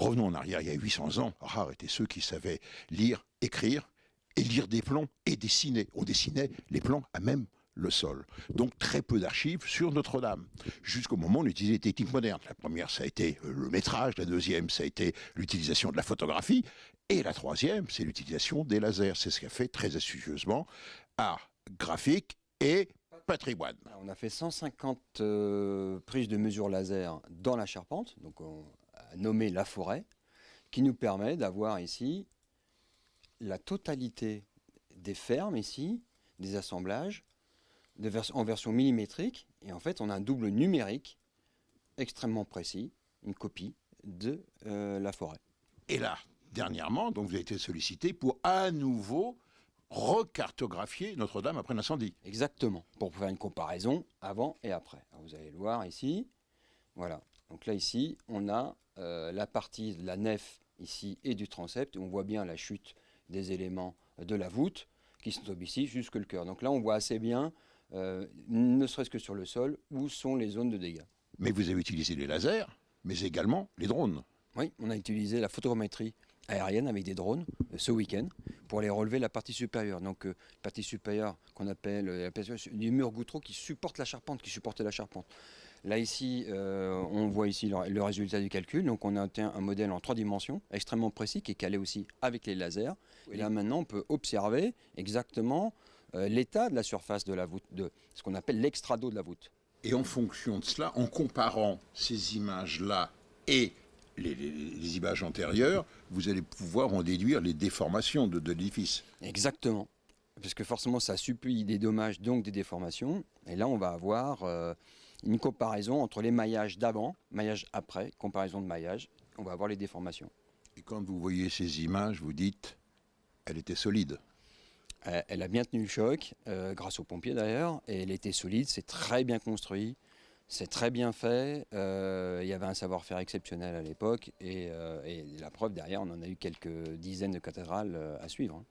revenons en arrière, il y a 800 ans, rares étaient ceux qui savaient lire, écrire, et lire des plans et dessiner. On dessinait les plans à même le sol. Donc très peu d'archives sur Notre-Dame, jusqu'au moment où on utilisait les techniques modernes. La première, ça a été le métrage, la deuxième, ça a été l'utilisation de la photographie, et la troisième, c'est l'utilisation des lasers. C'est ce qu'a fait très astucieusement art graphique et patrimoine. On a fait 150 prises de mesure laser dans la charpente, donc on a nommé la forêt, qui nous permet d'avoir ici la totalité des fermes ici, des assemblages, en version millimétrique, et en fait on a un double numérique extrêmement précis, une copie de la forêt. Et là, dernièrement, donc vous avez été sollicité pour à nouveau recartographier Notre-Dame après l'incendie. Exactement, pour faire une comparaison avant et après. Alors vous allez le voir ici, voilà. Donc là ici, on a la partie de la nef ici et du transept, on voit bien la chute des éléments de la voûte qui se trouvent ici jusque le cœur. Donc là on voit assez bien, ne serait-ce que sur le sol, où sont les zones de dégâts. Mais vous avez utilisé les lasers, mais également les drones. Oui, on a utilisé la photogrammétrie aérienne avec des drones ce week-end pour aller relever la partie supérieure. Donc la partie supérieure qu'on appelle la partie du mur goutreau qui supporte la charpente, qui supportait la charpente. Là ici, on voit ici le résultat du calcul. Donc on a obtenu un modèle en 3 dimensions extrêmement précis qui est calé aussi avec les lasers. Et là maintenant on peut observer exactement l'état de la surface de la voûte, de ce qu'on appelle l'extrado de la voûte. Et en fonction de cela, en comparant ces images-là et les images antérieures, vous allez pouvoir en déduire les déformations de l'édifice. Exactement, parce que forcément ça supplie des dommages, donc des déformations. Et là on va avoir une comparaison entre les maillages d'avant, maillage après, comparaison de maillage, on va avoir les déformations. Et quand vous voyez ces images, vous dites, elle était solide. Elle a bien tenu le choc, grâce aux pompiers d'ailleurs, et elle était solide, c'est très bien construit. C'est très bien fait, il y avait un savoir-faire exceptionnel à l'époque et la preuve derrière, on en a eu quelques dizaines de cathédrales à suivre.